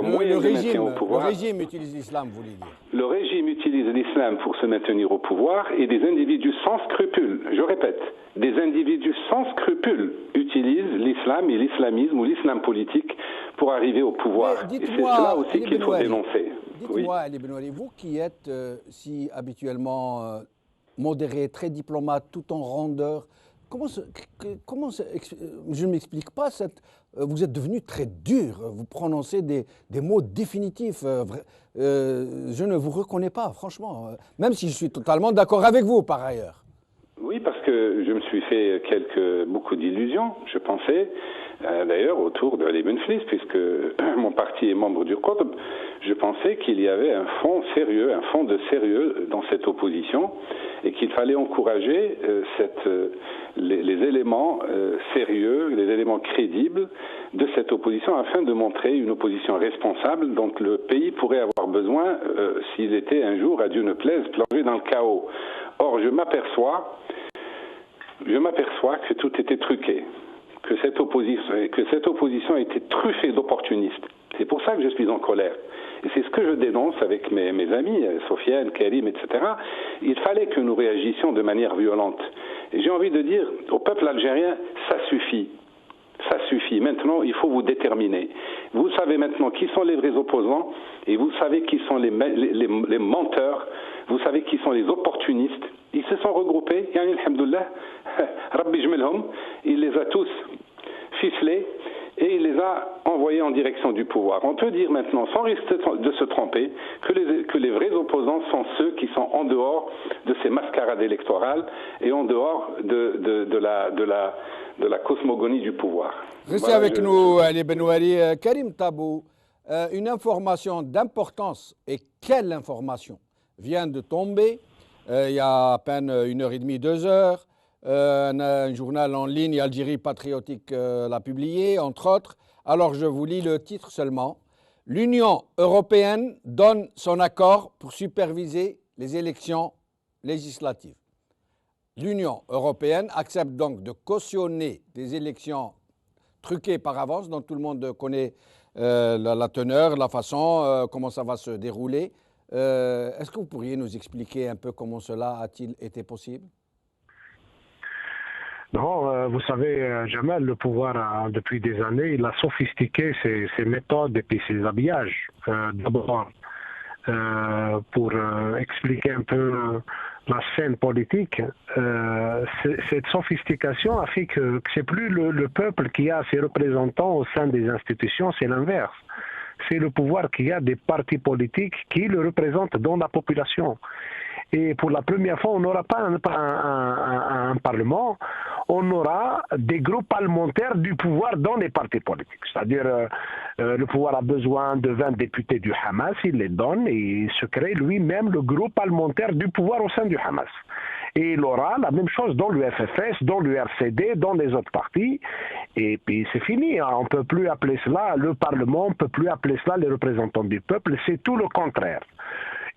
moyen de maintien au pouvoir. Le régime utilise l'islam, vous voulez dire? Le régime utilise l'islam pour se maintenir au pouvoir et des individus sans scrupules, je répète, des individus sans scrupules utilisent l'islam et l'islamisme ou l'islam politique pour arriver au pouvoir. Et c'est cela aussi qu'il faut dénoncer. Dites-moi, Ali Benouali, vous qui êtes si habituellement modéré, très diplomate, tout en rondeur, je ne m'explique pas, vous êtes devenu très dur, vous prononcez des mots définitifs, je ne vous reconnais pas, franchement, même si je suis totalement d'accord avec vous par ailleurs. Oui, parce que je me suis fait beaucoup d'illusions, je pensais, d'ailleurs autour de Ali Benflis, puisque mon parti est membre du Qutb, je pensais qu'il y avait un fond de sérieux dans cette opposition et qu'il fallait encourager les éléments sérieux, les éléments crédibles de cette opposition afin de montrer une opposition responsable dont le pays pourrait avoir besoin s'il était un jour, à Dieu ne plaise, plongé dans le chaos. Or, je m'aperçois que tout était truqué, que cette opposition était truffée d'opportunistes. C'est pour ça que je suis en colère. Et c'est ce que je dénonce avec mes amis, Sofiane, Karim, etc. Il fallait que nous réagissions de manière violente. Et j'ai envie de dire au peuple algérien, ça suffit. Ça suffit. Maintenant, il faut vous déterminer. Vous savez maintenant qui sont les vrais opposants et vous savez qui sont les menteurs. Vous savez qui sont les opportunistes. Ils se sont regroupés. Yani, alhamdoulilah, Rabbi jmelhum, il les a tous ficelés et il les a envoyés en direction du pouvoir. On peut dire maintenant, sans risque de se tromper, que les vrais opposants sont ceux qui sont en dehors de ces mascarades électorales et en dehors de la cosmogonie du pouvoir. Restez avec nous, Ali Benouali. Karim Tabou, une information d'importance, et quelle information, vient de tomber il y a à peine 1h30, 2 heures. Un journal en ligne, Algérie Patriotique, l'a publié, entre autres. Alors je vous lis le titre seulement. L'Union européenne donne son accord pour superviser les élections législatives. L'Union européenne accepte donc de cautionner des élections truquées par avance, dont tout le monde connaît la teneur, la façon, comment ça va se dérouler. Est-ce que vous pourriez nous expliquer un peu comment cela a-t-il été possible? Non, vous savez, Jamal, le pouvoir, depuis des années, il a sophistiqué ses méthodes et puis ses habillages. D'abord, pour expliquer un peu la scène politique, cette sophistication a fait que c'est plus le peuple qui a ses représentants au sein des institutions, c'est l'inverse. C'est le pouvoir qui a des partis politiques qui le représentent dans la population. Et pour la première fois, on n'aura pas un parlement, on aura des groupes parlementaires du pouvoir dans les partis politiques. C'est-à-dire, le pouvoir a besoin de 20 députés du Hamas, il les donne et il se crée lui-même le groupe parlementaire du pouvoir au sein du Hamas. Et il aura la même chose dans le FFS, dans le RCD, dans les autres partis. Et puis c'est fini, on ne peut plus appeler cela le Parlement, on ne peut plus appeler cela les représentants du peuple, c'est tout le contraire.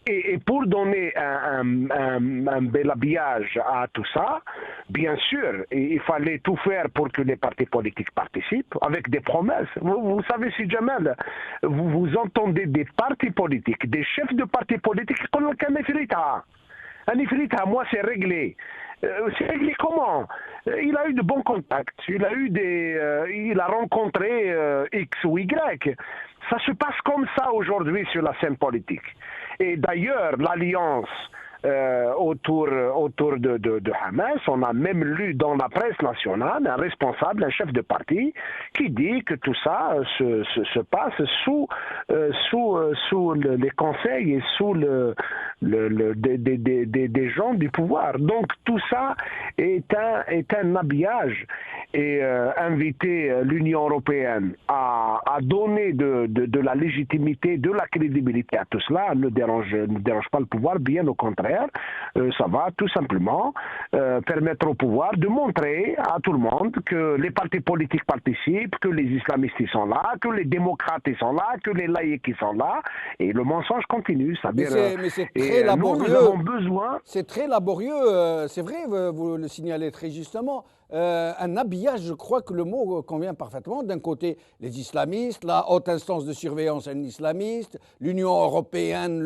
Et pour donner un bel habillage à tout ça, bien sûr, il fallait tout faire pour que les partis politiques participent, avec des promesses. Vous savez, si Jamal, vous entendez des partis politiques, des chefs de partis politiques, comme un ifrita, moi c'est réglé. C'est réglé comment? Il a eu de bons contacts, il a rencontré X ou Y. Ça se passe comme ça aujourd'hui sur la scène politique. Et d'ailleurs, l'alliance autour de Hamas, on a même lu dans la presse nationale un responsable, un chef de parti, qui dit que tout ça se passe sous les conseils et sous des gens du pouvoir. Donc tout ça est un habillage et inviter l'Union européenne à donner de la légitimité, de la crédibilité à tout cela ne dérange pas le pouvoir, bien au contraire. Ça va tout simplement permettre au pouvoir de montrer à tout le monde que les partis politiques participent, que les islamistes ils sont là, que les démocrates ils sont là, que les laïcs ils sont là, et le mensonge continue. Mais c'est très laborieux. Nous avons besoin. C'est très laborieux, c'est vrai, vous le signalez très justement. un habillage, je crois que le mot convient parfaitement. D'un côté, les islamistes, la haute instance de surveillance un islamiste, l'Union européenne,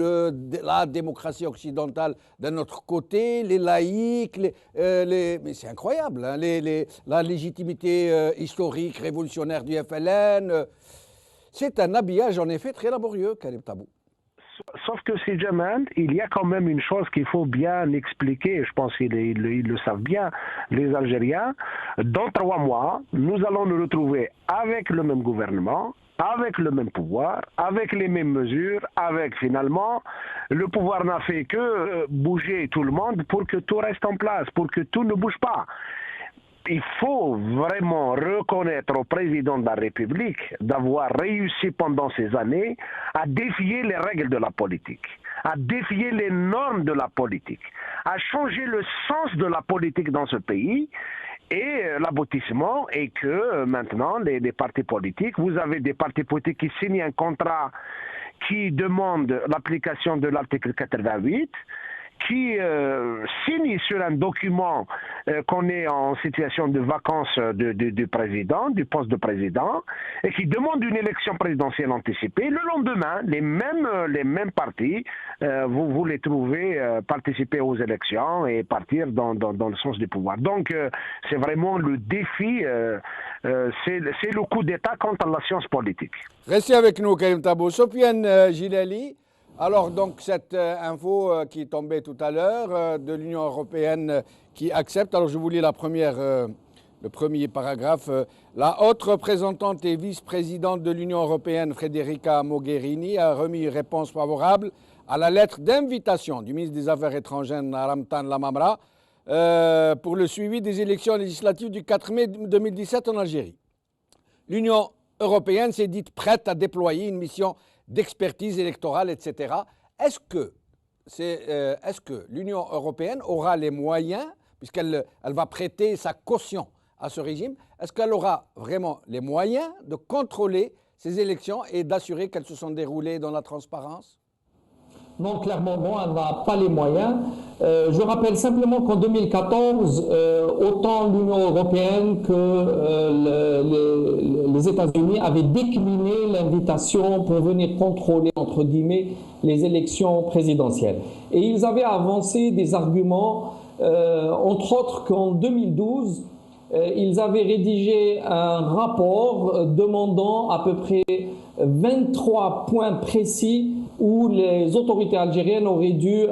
la démocratie occidentale d'un autre côté, les laïcs, mais c'est incroyable, hein, la légitimité historique, révolutionnaire du FLN. C'est un habillage en effet très laborieux, Karim Tabou. Sauf que c'est Jamal, il y a quand même une chose qu'il faut bien expliquer, je pense qu'ils le savent bien, les Algériens. Dans 3 mois, nous allons nous retrouver avec le même gouvernement, avec le même pouvoir, avec les mêmes mesures, avec finalement, le pouvoir n'a fait que bouger tout le monde pour que tout reste en place, pour que tout ne bouge pas. Il faut vraiment reconnaître au président de la République d'avoir réussi pendant ces années à défier les règles de la politique, à défier les normes de la politique, à changer le sens de la politique dans ce pays. Et l'aboutissement est que maintenant, les partis politiques, vous avez des partis politiques qui signent un contrat qui demande l'application de l'article 88, qui signe sur un document qu'on est en situation de vacances du président, du poste de président, et qui demande une élection présidentielle anticipée. Le lendemain, les mêmes partis, vous les trouvez participer aux élections et partir dans le sens du pouvoir. Donc, c'est vraiment le défi, c'est le coup d'État contre la science politique. Restez avec nous, Karim Tabou. Sofiane Gilali. Alors, donc, cette info qui est tombée tout à l'heure de l'Union européenne qui accepte, alors je vous lis le premier paragraphe. La haute représentante et vice-présidente de l'Union européenne, Federica Mogherini, a remis une réponse favorable à la lettre d'invitation du ministre des Affaires étrangères, Ramtan Lamamra, pour le suivi des élections législatives du 4 mai 2017 en Algérie. L'Union européenne s'est dite prête à déployer une mission d'expertise électorale, etc. Est-ce que l'Union européenne aura les moyens, puisqu'elle va prêter sa caution à ce régime, est-ce qu'elle aura vraiment les moyens de contrôler ces élections et d'assurer qu'elles se sont déroulées dans la transparence ? Non, clairement, non, elle n'a pas les moyens. Je rappelle simplement qu'en 2014, autant l'Union européenne que les États-Unis avaient décliné l'invitation pour venir contrôler, entre guillemets, les élections présidentielles. Et ils avaient avancé des arguments, entre autres qu'en 2012, ils avaient rédigé un rapport demandant à peu près 23 points précis où les autorités algériennes auraient dû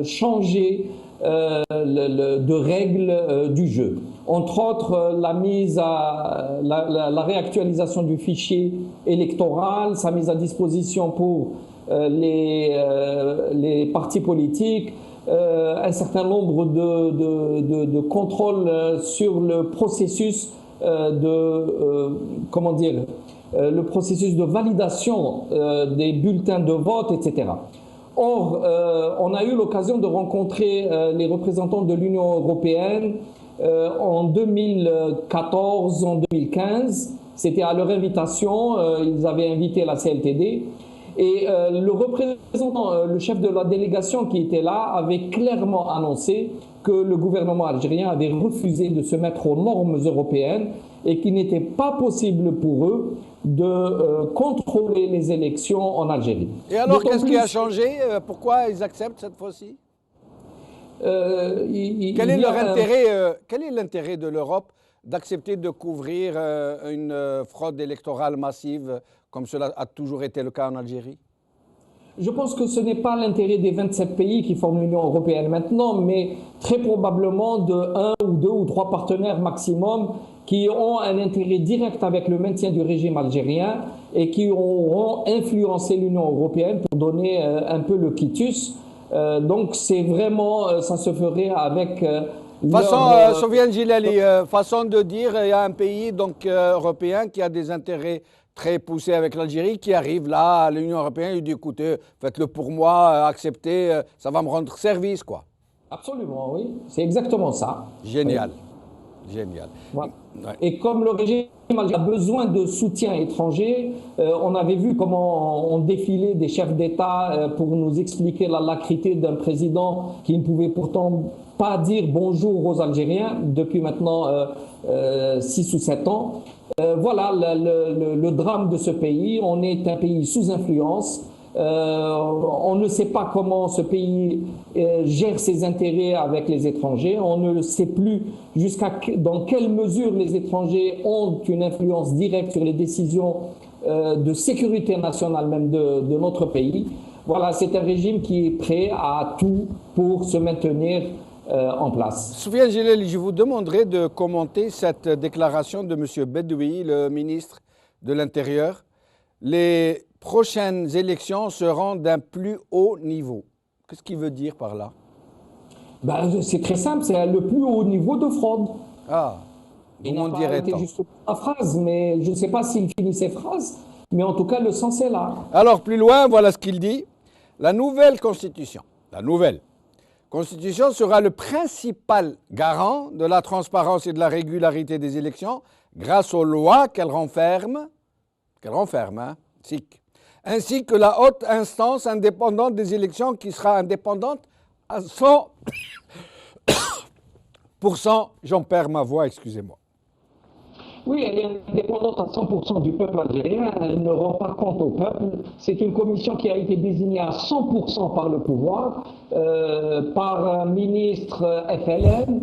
changer de règles du jeu. Entre autres, la réactualisation du fichier électoral, sa mise à disposition pour les partis politiques, un certain nombre de contrôles sur le processus le processus de validation des bulletins de vote, etc. Or, on a eu l'occasion de rencontrer les représentants de l'Union européenne en 2014, en 2015. C'était à leur invitation, ils avaient invité la CLTD. Et le représentant, le chef de la délégation qui était là, avait clairement annoncé que le gouvernement algérien avait refusé de se mettre aux normes européennes et qu'il n'était pas possible pour eux de contrôler les élections en Algérie. Et alors, qu'est-ce qui a changé? Pourquoi ils acceptent cette fois-ci? Quel est l'intérêt de l'Europe d'accepter de couvrir une fraude électorale massive comme cela a toujours été le cas en Algérie? Je pense que ce n'est pas l'intérêt des 27 pays qui forment l'Union européenne maintenant, mais très probablement de 1 ou 2 ou 3 partenaires maximum qui ont un intérêt direct avec le maintien du régime algérien et qui auront influencé l'Union européenne pour donner un peu le quitus. Donc c'est vraiment, ça se ferait avec... Sofiane Gilali, façon de dire, il y a un pays donc, européen qui a des intérêts très poussés avec l'Algérie, qui arrive là à l'Union européenne et dit écoutez, faites-le pour moi, acceptez, ça va me rendre service, quoi. Absolument, oui. C'est exactement ça. Génial. Oui. Génial. Voilà. Ouais. Et comme le régime a besoin de soutien étranger, on avait vu comment on défilait des chefs d'État pour nous expliquer la lacrité d'un président qui ne pouvait pourtant pas dire bonjour aux Algériens depuis maintenant 6 ou 7 ans. Voilà le drame de ce pays. On est un pays sous influence. On ne sait pas comment ce pays gère ses intérêts avec les étrangers. On ne sait plus dans quelle mesure les étrangers ont une influence directe sur les décisions de sécurité nationale même de notre pays. Voilà, c'est un régime qui est prêt à tout pour se maintenir en place. Soufiane Jalali, je vous demanderai de commenter cette déclaration de M. Bedoui, le ministre de l'Intérieur. Les prochaines élections seront d'un plus haut niveau. Qu'est-ce qu'il veut dire par là? C'est très simple, c'est le plus haut niveau de fraude. Ah, il n'a pas arrêté juste la phrase, mais je ne sais pas s'il finit ses phrases, mais en tout cas, le sens est là. Alors, plus loin, voilà ce qu'il dit. La nouvelle Constitution sera le principal garant de la transparence et de la régularité des élections grâce aux lois qu'elle renferme, ainsi que la haute instance indépendante des élections qui sera indépendante à 100%. J'en perds ma voix, excusez-moi. Oui, elle est indépendante à 100% du peuple algérien, elle ne rend pas compte au peuple. C'est une commission qui a été désignée à 100% par le pouvoir, par un ministre FLN,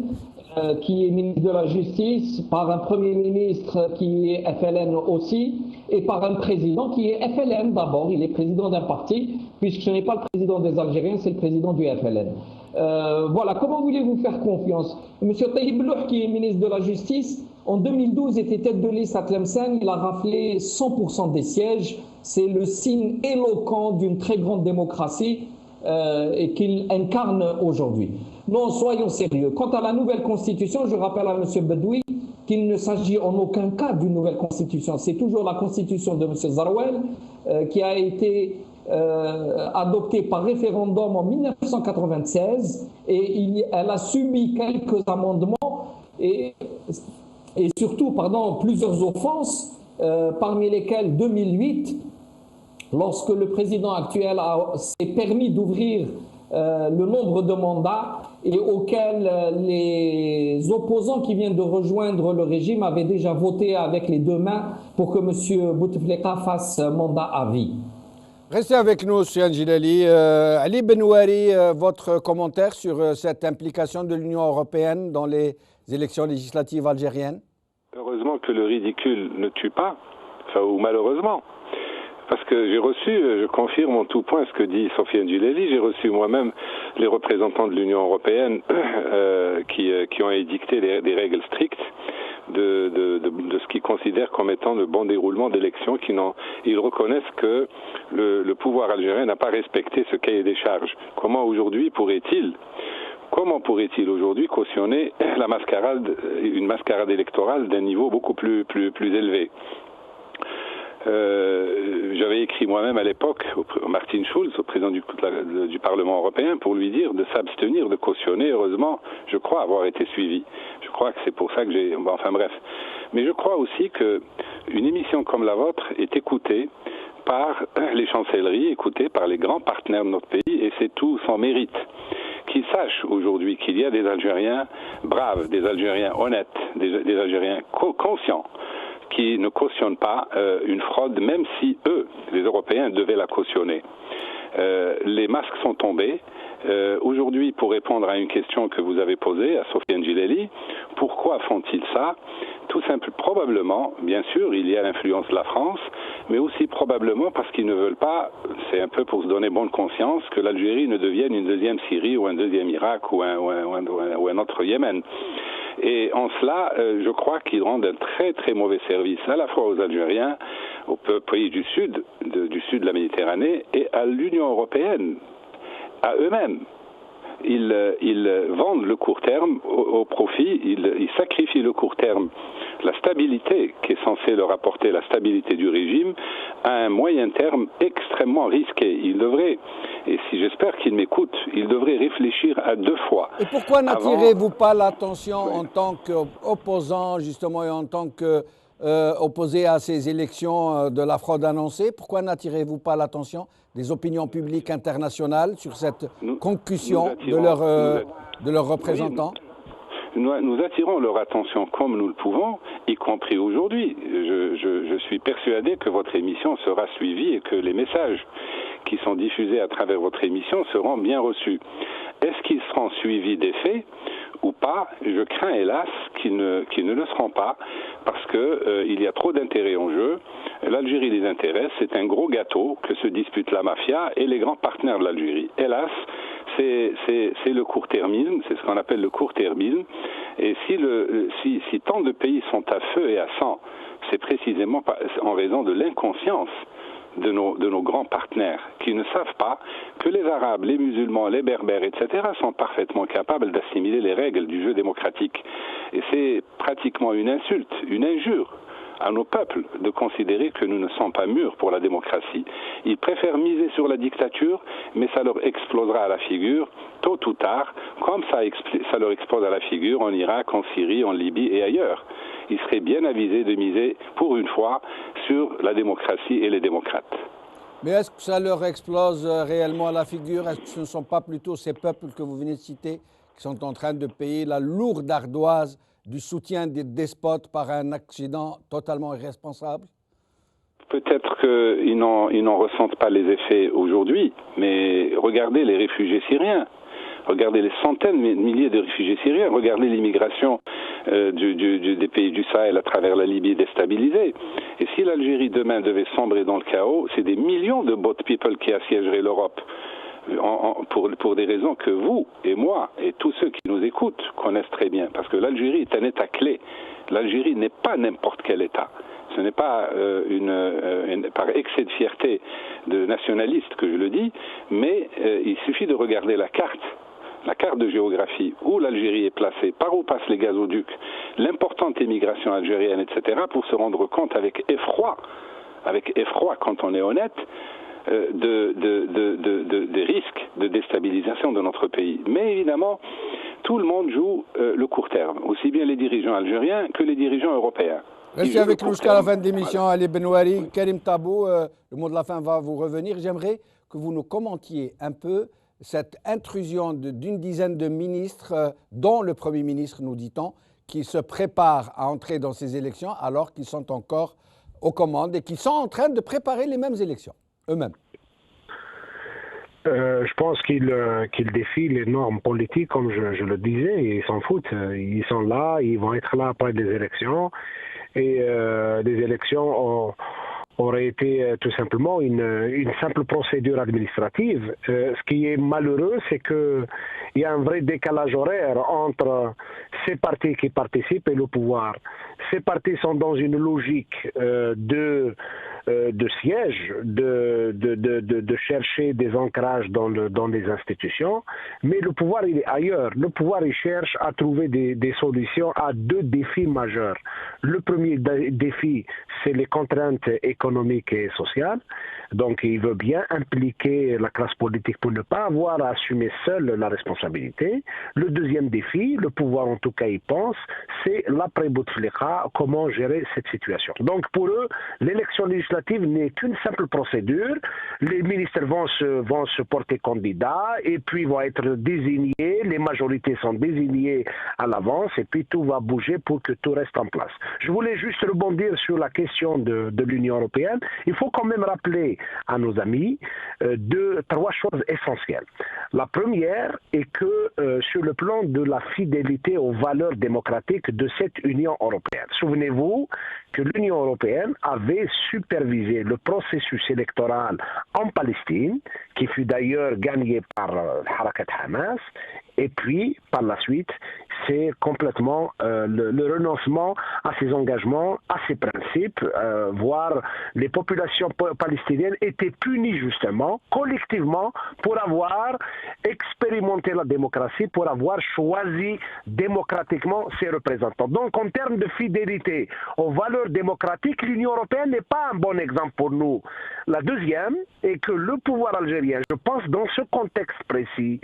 qui est ministre de la Justice, par un Premier ministre qui est FLN aussi, et par un président qui est FLN d'abord. Il est président d'un parti, puisque ce n'est pas le président des Algériens, c'est le président du FLN. Voilà, comment voulez-vous faire confiance? Monsieur Taïb Louh, qui est ministre de la Justice, en 2012 était tête de liste à Tlemcen, il a raflé 100% des sièges. C'est le signe éloquent d'une très grande démocratie et qu'il incarne aujourd'hui. Non, soyons sérieux. Quant à la nouvelle constitution, je rappelle à M. Bedoui qu'il ne s'agit en aucun cas d'une nouvelle constitution. C'est toujours la constitution de M. Zarouel qui a été adoptée par référendum en 1996 et elle a subi quelques amendements et surtout, plusieurs offenses, parmi lesquelles 2008, lorsque le président actuel s'est permis d'ouvrir le nombre de mandats et auxquels les opposants qui viennent de rejoindre le régime avaient déjà voté avec les deux mains pour que M. Bouteflika fasse mandat à vie. Restez avec nous, Soufiane Jalali. Ali Benouari, votre commentaire sur cette implication de l'Union européenne dans les élections législatives algériennes? Heureusement que le ridicule ne tue pas, ou malheureusement. Parce que j'ai reçu, je confirme en tout point ce que dit Soufiane Jalali, j'ai reçu moi-même les représentants de l'Union européenne qui ont édicté des règles strictes de ce qu'ils considèrent comme étant le bon déroulement d'élections. Ils reconnaissent que le pouvoir algérien n'a pas respecté ce cahier des charges. Comment pourrait-il aujourd'hui cautionner une mascarade électorale d'un niveau beaucoup plus élevé? J'avais écrit moi-même à l'époque au Martin Schulz, au président du Parlement européen, pour lui dire de s'abstenir de cautionner. Heureusement, je crois avoir été suivi. Je crois que c'est pour ça que j'ai... Enfin bref. Mais je crois aussi qu'une émission comme la vôtre est écoutée par les chancelleries, écoutée par les grands partenaires de notre pays, et c'est tout son mérite. Qu'ils sachent aujourd'hui qu'il y a des Algériens braves, des Algériens honnêtes, des Algériens conscients, qui ne cautionnent pas une fraude, même si eux, les Européens, devaient la cautionner. Les masques sont tombés. Aujourd'hui, pour répondre à une question que vous avez posée à Soufiane Jalali, pourquoi font-ils ça? Tout simplement, probablement, bien sûr, il y a l'influence de la France, mais aussi probablement parce qu'ils ne veulent pas, c'est un peu pour se donner bonne conscience, que l'Algérie ne devienne une deuxième Syrie ou un deuxième Irak ou un autre Yémen. Et en cela, je crois qu'ils rendent un très très mauvais service à la fois aux Algériens, aux pays du sud de la Méditerranée et à l'Union européenne, à eux-mêmes. Ils vendent le court terme au profit, ils sacrifient le court terme, la stabilité qui est censée leur apporter la stabilité du régime à un moyen terme extrêmement risqué. Il devrait, et si j'espère qu'il m'écoute, il devrait réfléchir à 2 fois. Et pourquoi n'attirez-vous pas l'attention en tant qu'opposant justement et en tant qu'opposé à ces élections de la fraude annoncée? Pourquoi n'attirez-vous pas l'attention des opinions publiques internationales sur cette concussion de leurs représentants? Nous attirons leur attention comme nous le pouvons, y compris aujourd'hui. Je suis persuadé que votre émission sera suivie et que les messages qui sont diffusés à travers votre émission seront bien reçus. Est-ce qu'ils seront suivis des faits ou pas? Je crains hélas qu'ils ne le seront pas parce qu'il y a trop d'intérêts en jeu. L'Algérie les intéresse, c'est un gros gâteau que se disputent la mafia et les grands partenaires de l'Algérie. Hélas, c'est le court-termisme, c'est ce qu'on appelle le court-termisme. Et si tant de pays sont à feu et à sang, c'est précisément en raison de l'inconscience de nos grands partenaires qui ne savent pas que les Arabes, les musulmans, les Berbères, etc. sont parfaitement capables d'assimiler les règles du jeu démocratique. Et c'est pratiquement une insulte, une injure à nos peuples de considérer que nous ne sommes pas mûrs pour la démocratie. Ils préfèrent miser sur la dictature, mais ça leur explosera à la figure, tôt ou tard, comme ça leur explose à la figure en Irak, en Syrie, en Libye et ailleurs. Ils seraient bien avisés de miser, pour une fois, sur la démocratie et les démocrates. Mais est-ce que ça leur explose réellement à la figure? Est-ce que ce ne sont pas plutôt ces peuples que vous venez de citer qui sont en train de payer la lourde ardoise du soutien des despotes par un accident totalement irresponsable? Peut-être qu'ils n'en ressentent pas les effets aujourd'hui, mais regardez les réfugiés syriens. Regardez les centaines de milliers de réfugiés syriens. Regardez l'immigration des pays du Sahel à travers la Libye déstabilisée. Et si l'Algérie demain devait sombrer dans le chaos, c'est des millions de boat people qui assiégeraient l'Europe. Pour des raisons que vous et moi et tous ceux qui nous écoutent connaissent très bien. Parce que l'Algérie est un État clé. L'Algérie n'est pas n'importe quel État. Ce n'est pas par excès de fierté de nationaliste que je le dis, mais il suffit de regarder la carte de géographie, où l'Algérie est placée, par où passent les gazoducs, l'importante émigration algérienne, etc., pour se rendre compte avec effroi quand on est honnête, des risques de déstabilisation de notre pays. Mais évidemment, tout le monde joue le court terme, aussi bien les dirigeants algériens que les dirigeants européens. Restez avec nous jusqu'à la fin de l'émission, Ali Benouari. Karim Tabou, le mot de la fin va vous revenir. J'aimerais que vous nous commentiez un peu cette intrusion d'une dizaine de ministres, dont le Premier ministre, nous dit-on, qui se préparent à entrer dans ces élections alors qu'ils sont encore aux commandes et qui sont en train de préparer les mêmes élections, eux-mêmes. Je pense qu'ils défient les normes politiques, comme je le disais, et ils s'en foutent. Ils sont là, ils vont être là après des élections, et les élections auraient été tout simplement une simple procédure administrative. Ce qui est malheureux, c'est qu'il y a un vrai décalage horaire entre ces partis qui participent et le pouvoir. Ces partis sont dans une logique de siège, de chercher des ancrages dans les institutions, mais le pouvoir il est ailleurs. Le pouvoir il cherche à trouver des solutions à 2 défis majeurs. Le premier défi, c'est les contraintes économiques et sociales. Donc il veut bien impliquer la classe politique pour ne pas avoir à assumer seule la responsabilité. Le deuxième défi, le pouvoir en tout cas y pense, c'est l'après-Bouteflika, comment gérer cette situation. Donc pour eux, l'élection législative n'est qu'une simple procédure. Les ministres vont se porter candidats et puis vont être désignés, les majorités sont désignées à l'avance et puis tout va bouger pour que tout reste en place. Je voulais juste rebondir sur la question de l'Union européenne. Il faut quand même rappeler à nos amis 3 choses essentielles. La première est que sur le plan de la fidélité aux valeurs démocratiques de cette Union européenne. Souvenez-vous que l'Union européenne avait supervisé le processus électoral en Palestine, qui fut d'ailleurs gagné par Harakat Hamas, Et puis, par la suite, c'est complètement le renoncement à ses engagements, à ses principes, voire les populations palestiniennes étaient punies justement, collectivement, pour avoir expérimenté la démocratie, pour avoir choisi démocratiquement ses représentants. Donc, en termes de fidélité aux valeurs démocratiques, l'Union européenne n'est pas un bon exemple pour nous. La deuxième est que le pouvoir algérien, je pense dans ce contexte précis,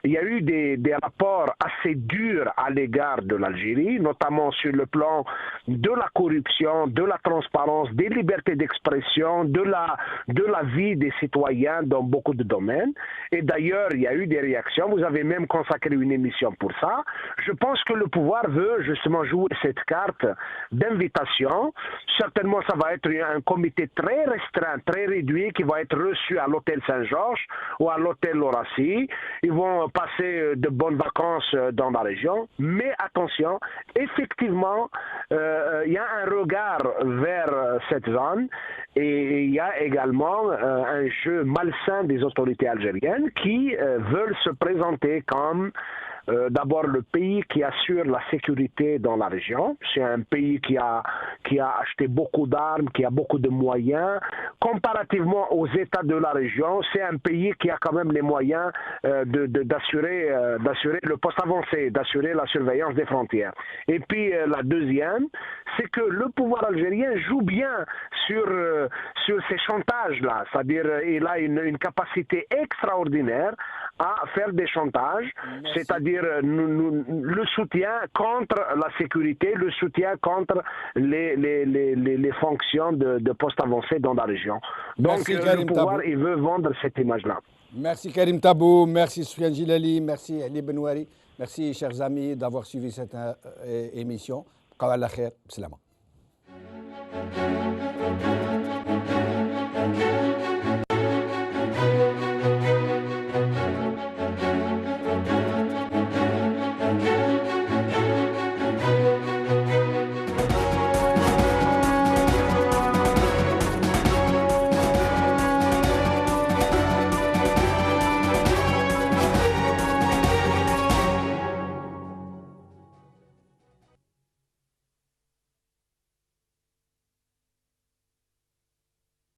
il y a eu des rapports assez durs à l'égard de l'Algérie, notamment sur le plan de la corruption, de la transparence, des libertés d'expression, de la vie des citoyens dans beaucoup de domaines. Et d'ailleurs, il y a eu des réactions. Vous avez même consacré une émission pour ça. Je pense que le pouvoir veut justement jouer cette carte d'invitation. Certainement, ça va être un comité très restreint, très réduit, qui va être reçu à l'hôtel Saint-Georges ou à l'hôtel Laurasie. Ils vont passer de bonnes vacances dans la région. Mais attention, effectivement, il y a un regard vers cette zone et il y a également un jeu malsain des autorités algériennes qui veulent se présenter comme d'abord le pays qui assure la sécurité dans la région. C'est un pays qui a acheté beaucoup d'armes, qui a beaucoup de moyens. Comparativement aux États de la région, c'est un pays qui a quand même les moyens d'assurer le poste avancé, d'assurer la surveillance des frontières. Et puis la deuxième, c'est que le pouvoir algérien joue bien sur ces chantages-là. C'est-à-dire il a une capacité extraordinaire à faire des chantages, c'est-à-dire le soutien contre la sécurité, le soutien contre les fonctions de postes avancés dans la région. Donc le pouvoir, il veut vendre cette image-là. Merci Karim Tabou, merci Soufiane Jilali, merci Ali Benouari, merci chers amis d'avoir suivi cette émission. Qawal la khair, salama.